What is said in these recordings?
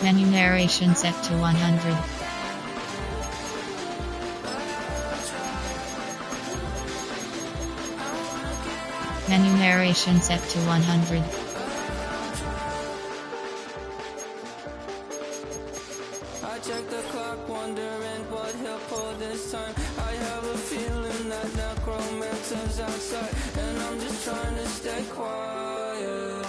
Menu narration set to 100. Menu narration set to 100. I check the clock, wondering what he'll pull this time. I have a feeling that necromancer's outside, and I'm just trying to stay quiet.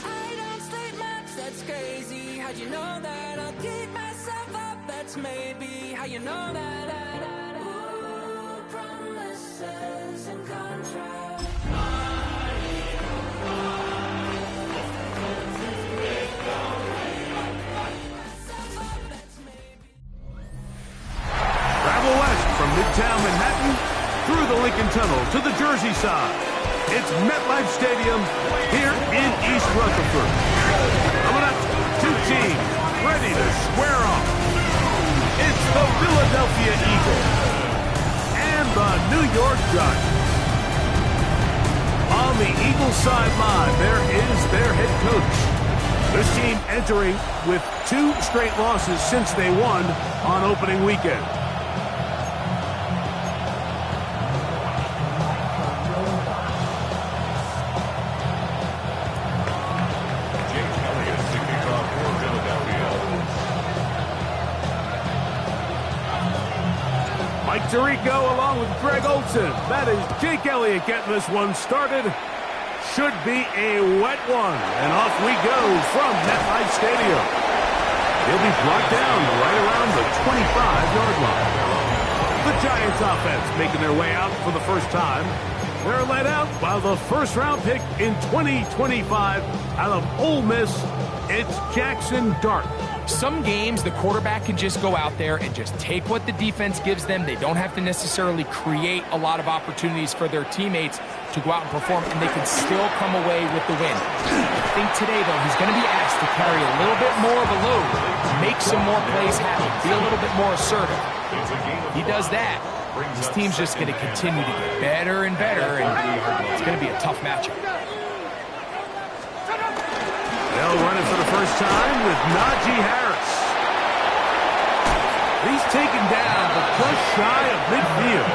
I don't sleep much, that's crazy. How'd you know that? I'll keep myself up, that's maybe how you know that. Ooh, promises and contracts. Travel west from Midtown Manhattan through the Lincoln Tunnel to the Jersey side. It's MetLife Stadium here in East Rutherford. Coming up, two teams ready to square off. It's the Philadelphia Eagles and the New York Giants. On the Eagles sideline, there is their head coach. This team entering with 2 straight losses since they won on opening weekend. Mike Tirico along with Greg Olson. That is Jake Elliott getting this one started. Should be a wet one. And off we go from MetLife Stadium. He'll be brought down right around the 25-yard line. The Giants offense making their way out for the first time. They're led out by the first-round pick in 2025 out of Ole Miss. It's Jackson Dart. Some games, the quarterback can just go out there and just take what the defense gives them. They don't have to necessarily create a lot of opportunities for their teammates to go out and perform, and they can still come away with the win. I think today, though, he's going to be asked to carry a little bit more of a load, make some more plays happen, be a little bit more assertive. He does that. His team's just going to continue to get better and better, and it's going to be a tough matchup. They'll run it for the first time with Najee Harris. He's taken down, but just shy of midfield.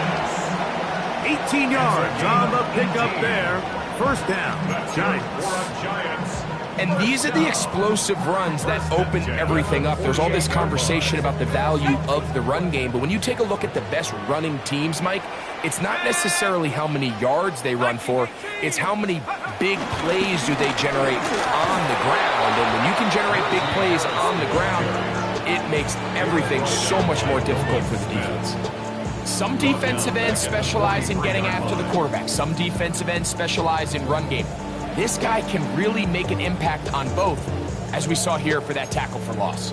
18 yards on the pickup there. First down, Giants. And these are the explosive runs that open everything up. There's all this conversation about the value of the run game, but when you take a look at the best running teams, Mike, it's not necessarily how many yards they run for, it's how many big plays do they generate on the ground. And when you can generate big plays on the ground, it makes everything so much more difficult for the defense. Some defensive ends specialize in getting after the quarterback. Some defensive ends specialize in run game. This guy can really make an impact on both, as we saw here for that tackle for loss.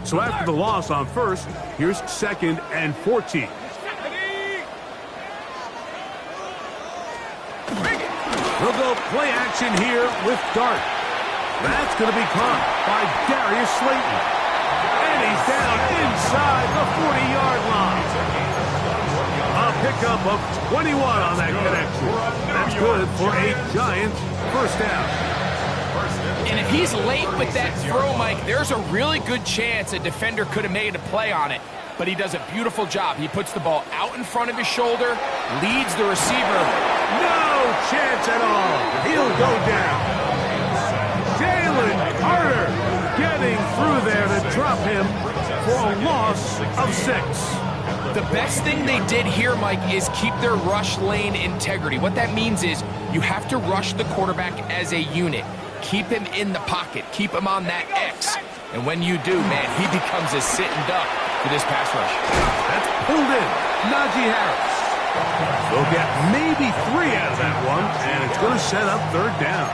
So after the loss on first, here's 2nd and 14. We'll go play action here with Dart. That's going to be caught by Darius Slayton. And he's down inside the 40-yard line. A pickup of 21 on that connection. That's good for a Giants first down. And if he's late with that throw, Mike, there's a really good chance a defender could have made a play on it. But he does a beautiful job. He puts the ball out in front of his shoulder, leads the receiver. No chance at all. He'll go down. Jalen Carter getting through there to drop him for a loss of 6. The best thing they did here, Mike, is keep their rush lane integrity. What that means is you have to rush the quarterback as a unit. Keep him in the pocket. Keep him on that X. And when you do, man, he becomes a sitting duck for this pass rush. That's pulled in. Najee Harris. They'll get maybe 3 out of that one, and it's going to set up third down.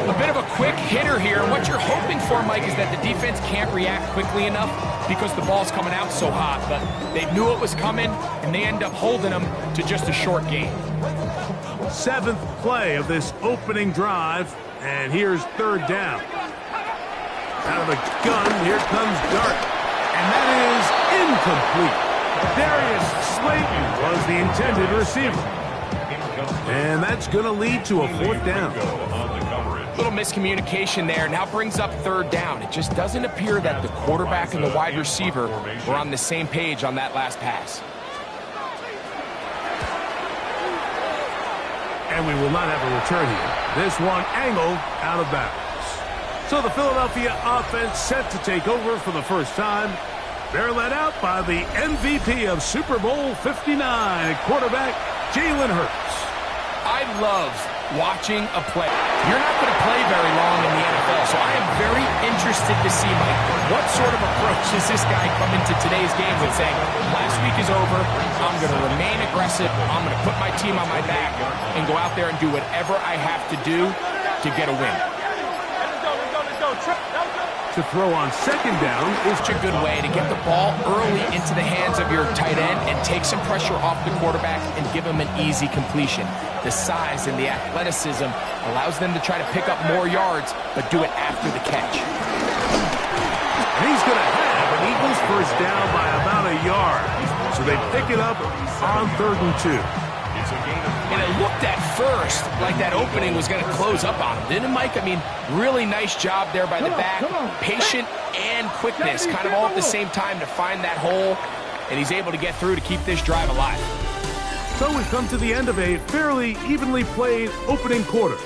A bit of a quick hitter here. And what you're hoping for, Mike, is that the defense can't react quickly enough because the ball's coming out so hot. But they knew it was coming, and they end up holding them to just a short gain. 7th play of this opening drive, and here's third down. Out of the gun, here comes Dart. And And that is incomplete. Darius Slayton was the intended receiver. And that's going to lead to a 4th down. Little miscommunication there. Now brings up 3rd down. It just doesn't appear that the quarterback and the wide receiver were on the same page on that last pass. And we will not have a return here. This one angled out of bounds. So the Philadelphia offense set to take over for the first time. They're led out by the MVP of Super Bowl 59, quarterback Jalen Hurts. I love watching a play. You're not going to play very long in the NFL, so I am very interested to see, Mike, what sort of approach does this guy come into today's game with, saying, last week is over, I'm going to remain aggressive, I'm going to put my team on my back and go out there and do whatever I have to do to get a win. To throw on 2nd down is Such a good way to get the ball early into the hands of your tight end and take some pressure off the quarterback and give him an easy completion. The size and the athleticism allows them to try to pick up more yards, but do it after the catch. And he's going to have an Eagles first down by about a yard. So they pick it up on 3rd and 2. And it looked at first like that opening was going to close up on him, didn't it, Mike? I mean, really nice job there by the back. Patient and quickness, kind of all at the same time to find that hole. And he's able to get through to keep this drive alive. So we've come to the end of a fairly evenly played opening quarter.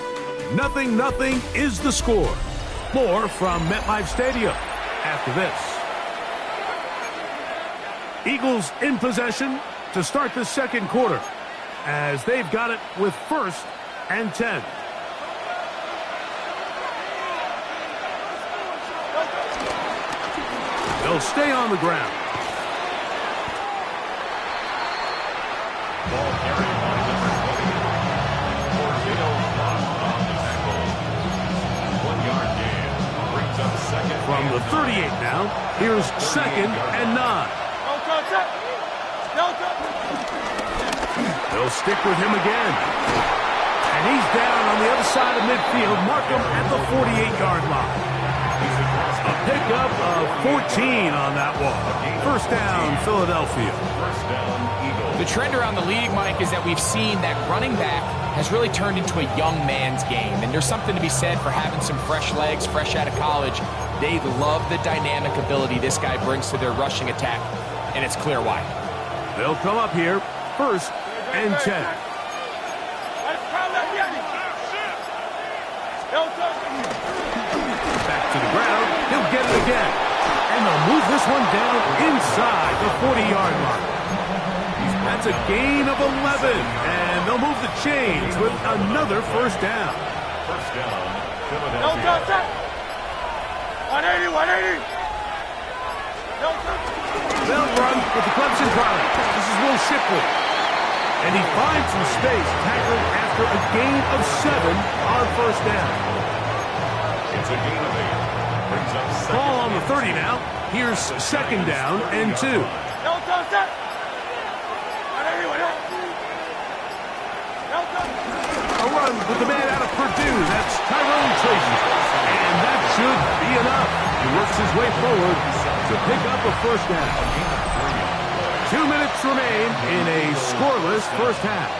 0-0 is the score. More from MetLife Stadium after this. Eagles in possession to start the 2nd quarter, as they've got it with 1st and 10. They'll stay on the ground. From the 38 now, here's 2nd and 9. They'll stick with him again. And he's down on the other side of midfield. Mark him at the 48-yard line. A pickup of 14 on that one. 1st down, Philadelphia. The trend around the league, Mike, is that we've seen that running back has really turned into a young man's game. And there's something to be said for having some fresh legs, fresh out of college. They love the dynamic ability this guy brings to their rushing attack, and it's clear why. They'll come up here, 1st and 10. Back to the ground. He'll get it again. And they'll move this one down inside the 40-yard line. That's a gain of 11. And they'll move the chains with another 1st down. 1st down, Philadelphia. 180. They'll run with the Clemson product. This is Will Shipley. And he finds some space, tackled after a gain of 7 on 1st down. It's a gain of 8. Brings up 2nd. Ball on the 30 now. Here's 2nd down and 2. A run with the man out of Purdue. That's Tyrone Tracy. And that should be enough. He works his way forward to pick up a 1st down. 2 minutes remain in a scoreless 1st half.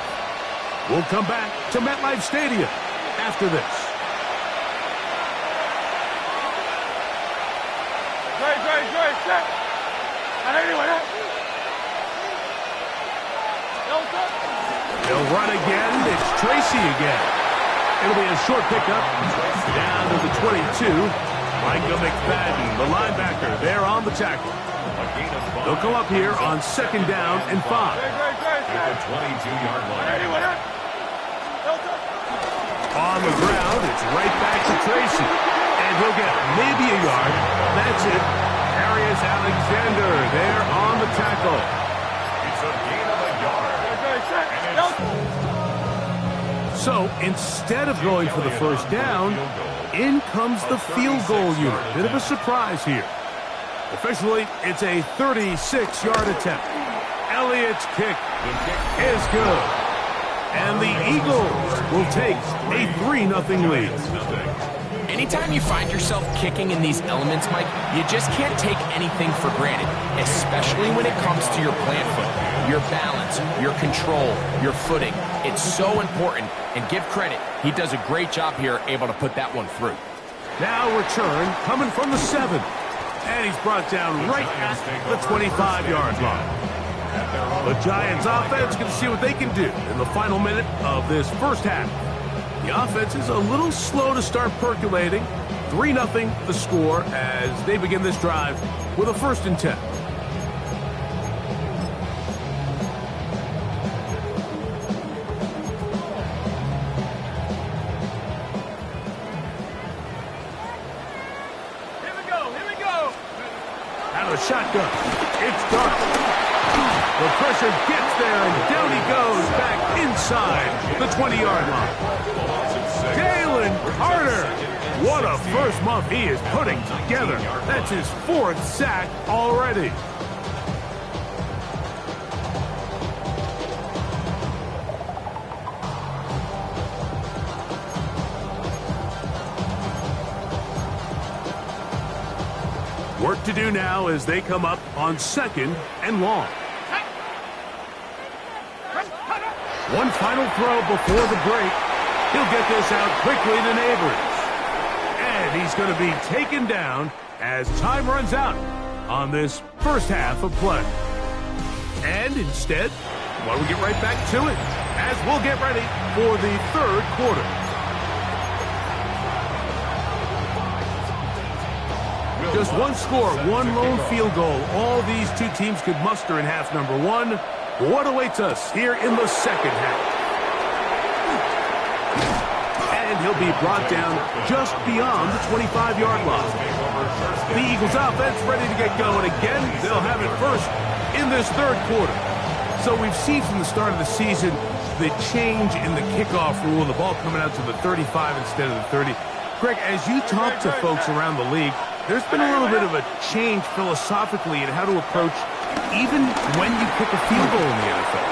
We'll come back to MetLife Stadium after this. They'll run again. It's Tracy again. It'll be a short pickup down to the 22. Micah McFadden, the linebacker, there on the tackle. They'll come up here on 2nd down and 5. At the 22-yard line. On the ground, it's right back to Tracy. And he'll get maybe a yard. That's it. Darius Alexander there on the tackle. It's a gain of a yard. So instead of going for the 1st down, in comes the field goal unit. Bit of a surprise here. Officially, it's a 36-yard attempt. Elliott's kick is good. And the Eagles will take a 3-0 lead. And Anytime you find yourself kicking in these elements, Mike, you just can't take anything for granted, especially when it comes to your plant foot, your balance, your control, your footing. It's so important, and give credit, he does a great job here able to put that one through. Now return coming from the 7. And he's brought down right at the 25-yard line. The Giants offense can see what they can do in the final minute of this first half. The offense is a little slow to start percolating. 3-0 the score as they begin this drive with a 1st and 10. Out of the shotgun. It's dark. The pressure gets there, and down he goes back inside the 20-yard line. Jalen Carter. What a first month he is putting together. That's his 4th sack already. Work to do now as they come up on 2nd and long. One final throw before the break. He'll get this out quickly to Neighbors. And he's going to be taken down as time runs out on this first half of play. And instead, why don't we get right back to it as we'll get ready for the 3rd quarter. Just one score, one lone field goal. All these two teams could muster in half number 1. What awaits us here in the 2nd half? And he'll be brought down just beyond the 25-yard line. The Eagles offense ready to get going again. They'll have it first in this 3rd quarter. So we've seen from the start of the season the change in the kickoff rule, the ball coming out to the 35 instead of the 30. Greg, as you talk to folks around the league, there's been a little bit of a change philosophically in how to approach even when you kick a field goal in the NFL.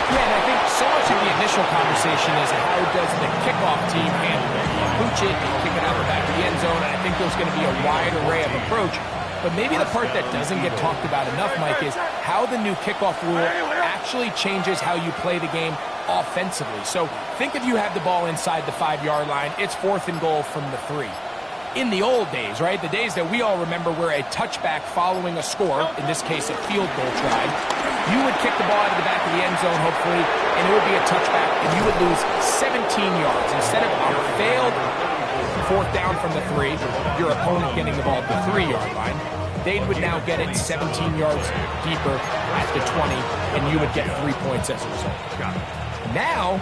Yeah, and I think so much of the initial conversation is how does the kickoff team handle it? You pooch it, you kick it out the back of the end zone, and I think there's going to be a wide array of approach. But maybe the part that doesn't get talked about enough, Mike, is how the new kickoff rule actually changes how you play the game offensively. So think if you have the ball inside the 5-yard line, it's 4th and goal from the 3. In the old days, right, the days that we all remember where a touchback following a score, in this case a field goal try, you would kick the ball out of the back of the end zone, hopefully, and it would be a touchback, and you would lose 17 yards. Instead of a failed 4th down from the 3, your opponent getting the ball at the 3-yard line, they would now get it 17 yards deeper at the 20, and you would get 3 points as a result. Now,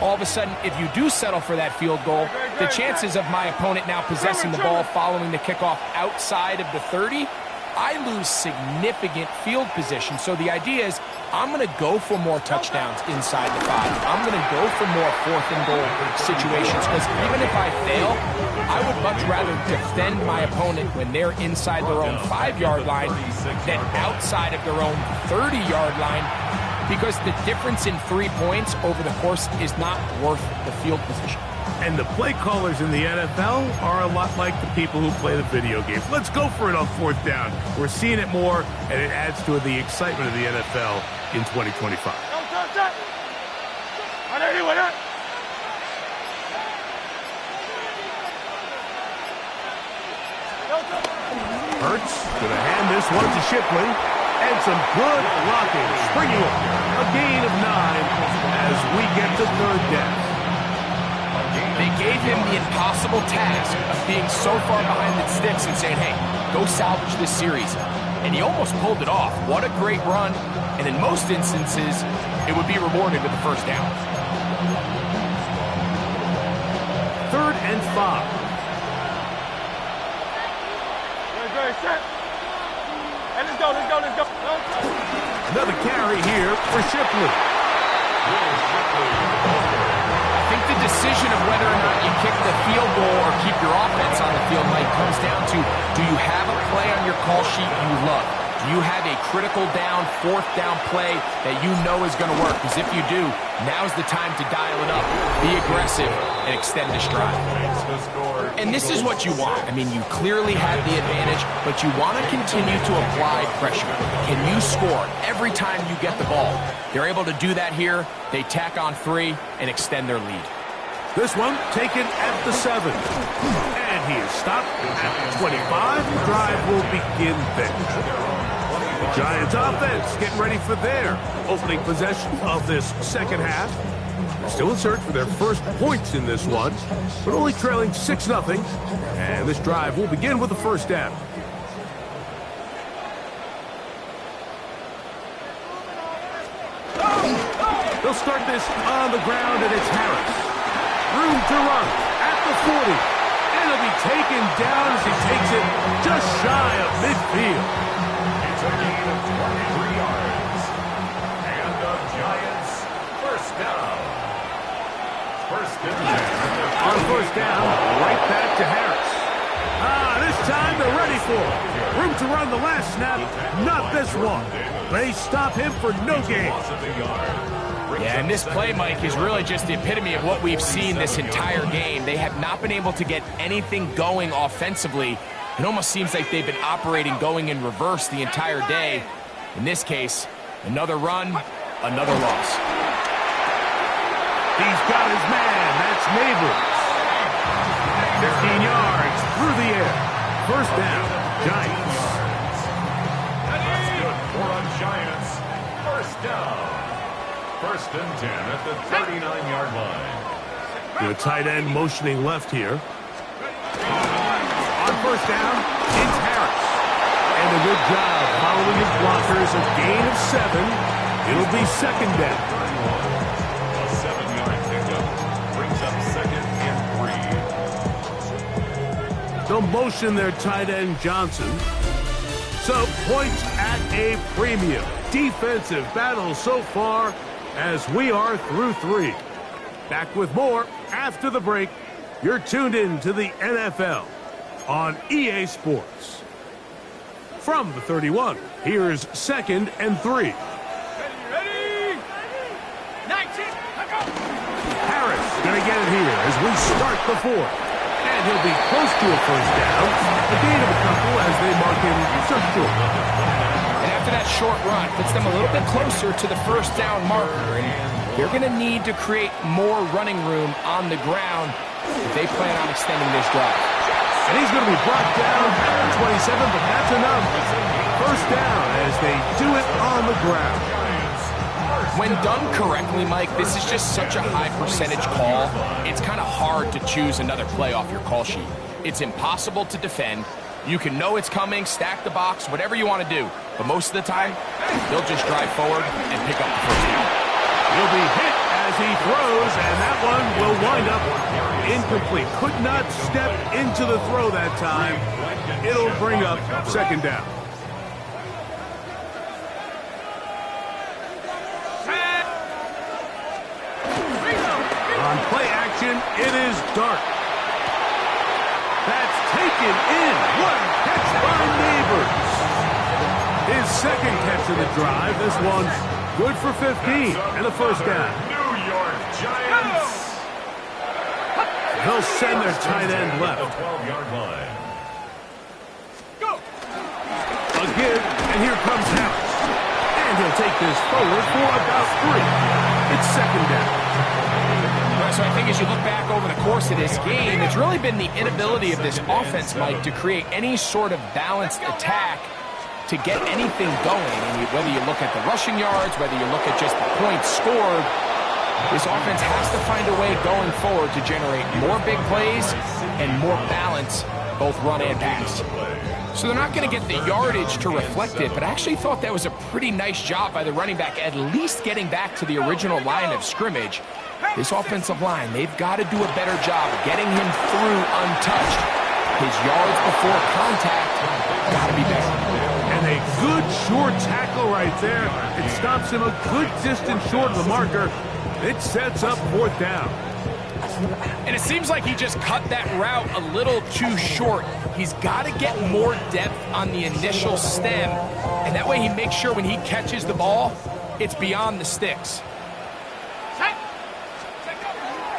all of a sudden, if you do settle for that field goal, the chances of my opponent now possessing the ball following the kickoff outside of the 30, I lose significant field position. So the idea is I'm going to go for more touchdowns inside the 5. I'm going to go for more 4th and goal situations because even if I fail, I would much rather defend my opponent when they're inside their own 5-yard line than outside of their own 30-yard line, because the difference in 3 points over the course is not worth the field position. And the play callers in the NFL are a lot like the people who play the video games. Let's go for it on 4th down. We're seeing it more, and it adds to the excitement of the NFL in 2025. Hurts going to hand this one to Shipley. And some good blocking. Springing a gain of 9 as we get to 3rd down. They gave him the impossible task of being so far behind the sticks and saying, hey, go salvage this series. And he almost pulled it off. What a great run. And in most instances, it would be rewarded with the 1st down. 3rd and 5. Another carry here for Shipley. I think the decision of whether or not you kick the field goal or keep your offense on the field, Mike, comes down to, do you have a play on your call sheet you love? Do you have a critical down, fourth down play that you know is going to work? Because if you do, now's the time to dial it up, be aggressive, and extend this drive. And this is what you want. I mean, you clearly have the advantage, but you want to continue to apply pressure. Can you score every time you get the ball? They're able to do that here. They tack on 3 and extend their lead. This one taken at the 7. And he is stopped at the 25. The drive will begin there. The Giants offense getting ready for their opening possession of this second half. They're still in search for their first points in this one, but only trailing 6-0. And this drive will begin with the first down. They'll start this on the ground, and it's Harris. Room to run at the 40. And it'll be taken down as he takes it just shy of midfield. It's a gain of 23 yards. And the Giants first down. First and 10. On first down, right back to Harris. This time they're ready for it. Room to run the last snap, not this one. They stop him for no gain. Yeah, and this play, Mike, is really just the epitome of what we've seen this entire game. They have not been able to get anything going offensively. It almost seems like they've been operating going in reverse the entire day. In this case, another run, another loss. He's got his man. That's Neighbors. 15 yards through the air. First down, Giants. That's good for the Giants. First down. First and 10 at the 39-yard line. The tight end motioning left here. On first down, it's Harris. And a good job following his blockers. A gain of 7. It'll be second down. A 7-yard pickup brings up second and 3. They'll motion their tight end Johnson. So points at a premium. Defensive battle so far as we are through 3. Back with more after the break. You're tuned in to the NFL on EA Sports. From the 31, here's second and 3. Harris going to get it here as we start the 4th. And he'll be close to a first down. A gain of a couple as they mark him just short. And after that short run, puts them a little bit closer to the first down marker. And they're going to need to create more running room on the ground if they plan on extending this drive. And he's going to be brought down at the 27, but that's enough. First down as they do it on the ground. When done correctly, Mike, this is just such a high percentage call. It's kind of hard to choose another play off your call sheet. It's impossible to defend. You can know it's coming, stack the box, whatever you want to do. But most of the time, they'll just drive forward and pick up the first down. He'll be hit as he throws, and that one will wind up incomplete. Could not step into the throw that time. It'll bring up second down. On play action, it is Dart. That's taken in. One catch by Neighbors. His second catch of the drive. This one's good for 15 and a first down. New York Giants. They'll send their tight end left. 12-yard line. A give, and here comes Harris. And he'll take this forward for about 3. It's second down. So I think as you look back over the course of this game, it's really been the inability of this offense, Mike, to create any sort of balanced attack to get anything going. And whether you look at the rushing yards, whether you look at just the points scored, this offense has to find a way going forward to generate more big plays and more balance, both run and pass. So they're not going to get the yardage to reflect it, but I actually thought that was a pretty nice job by the running back, at least getting back to the original line of scrimmage. This offensive line, they've got to do a better job getting him through untouched. His yards before contact got to be better. And a good short tackle right there. It stops him a good distance short of the marker. It sets up fourth down. And it seems like he just cut that route a little too short. He's got to get more depth on the initial stem, and that way he makes sure when he catches the ball, it's beyond the sticks.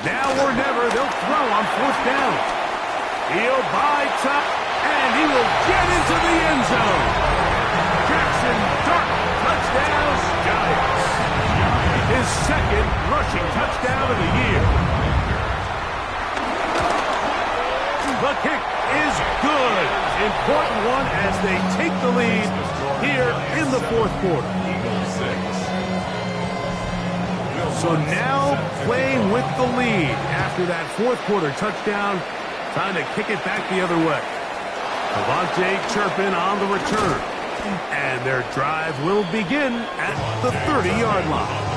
Now or never, they'll throw on 4th down. He'll buy top, and he will get into the end zone. Jackson Dart, touchdown, Giants. His second rushing touchdown of the year. The kick is good. Important one as they take the lead here in the 4th quarter. So now playing with the lead after that 4th quarter touchdown, time to kick it back the other way. Devontae Turpin on the return. And their drive will begin at the 30-yard line.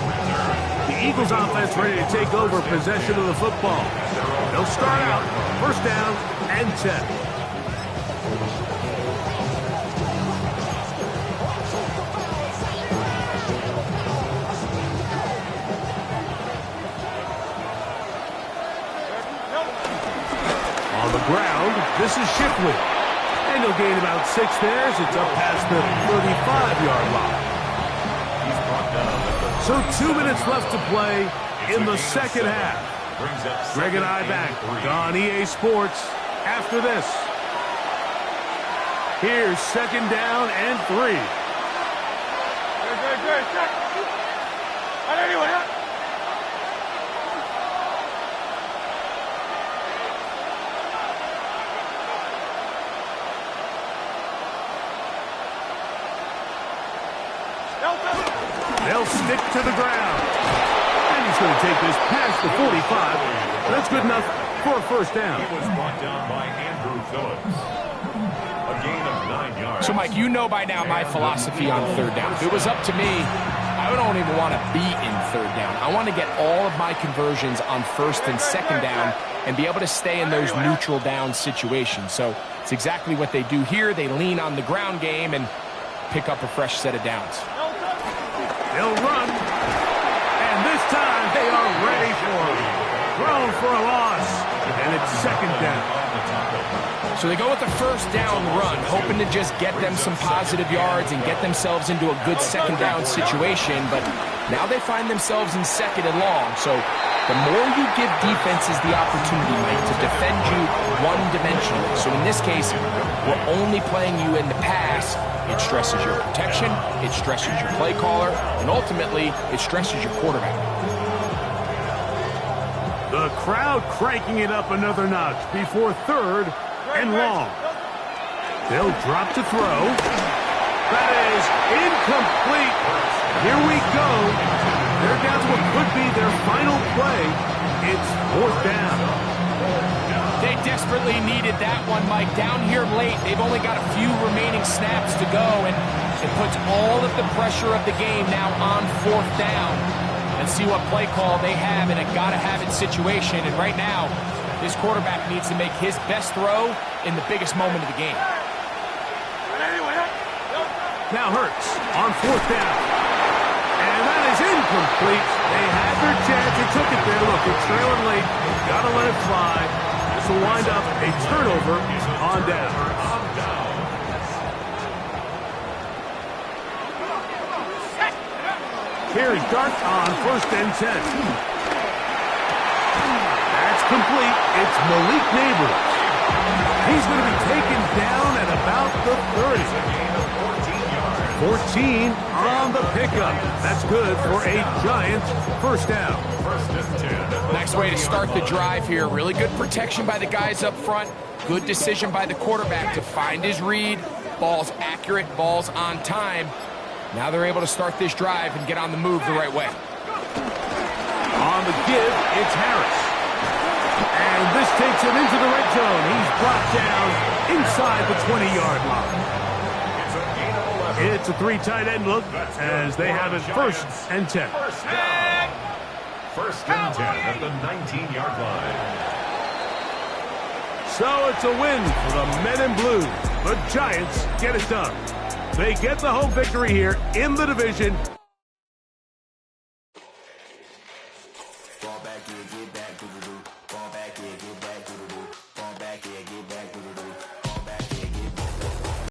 The Eagles offense ready to take over possession of the football. They'll start out 1st down and 10. On the ground, this is Shipley. And he'll gain about 6 there as it's up past the 35-yard line. So 2 minutes left to play in the second half. Greg and I back on EA Sports after this. Here's 2nd down and 3. They'll stick to the ground. And he's going to take this past the 45. That's good enough for a 1st down. He was brought down by Andrew Phillips. A gain of 9 yards. So, Mike, you know by now my philosophy on 3rd down. If it was up to me, I don't even want to be in 3rd down. I want to get all of my conversions on 1st and 2nd down and be able to stay in those neutral down situations. So it's exactly what they do here. They lean on the ground game and pick up a fresh set of downs. They'll run, and this time they are ready for him. Thrown for a loss, and it's 2nd down. So they go with the 1st down run, hoping to just get them some positive yards and get themselves into a good 2nd down situation, but now they find themselves in 2nd and long. So the more you give defenses the opportunity, Mike, to defend you one-dimensionally. So in this case, we're only playing you in the pass. It stresses your protection, it stresses your play caller, and ultimately, it stresses your quarterback. The crowd cranking it up another notch before 3rd and long. They'll drop to throw. That is incomplete. Here we go. They're down to what could be their final play. It's 4th down. They desperately needed that one, Mike. Down here late, they've only got a few remaining snaps to go, and it puts all of the pressure of the game now on 4th down. And see what play call they have in a gotta-have-it situation. And right now, this quarterback needs to make his best throw in the biggest moment of the game. Now Hurts on 4th down. And that is incomplete. They had their chance. They took it there. Look, they're trailing late. Gotta let it fly. This will wind up a turnover on down. Here's Dart on 1st and 10. That's complete. It's Malik Neighbors. He's going to be taken down at about the 30. 14 on the pickup. That's good for a Giants 1st down. Nice way to start the drive here. Really good protection by the guys up front. Good decision by the quarterback to find his read. Ball's accurate, ball's on time. Now they're able to start this drive and get on the move the right way. On the give, it's Harris. And this takes him into the red zone. He's brought down inside the 20-yard line. It's a 3 tight end look as they have it 1st and 10. 1st and 10 at the 19-yard line. So it's a win for the Men in Blue. The Giants get it done. They get the home victory here in the division.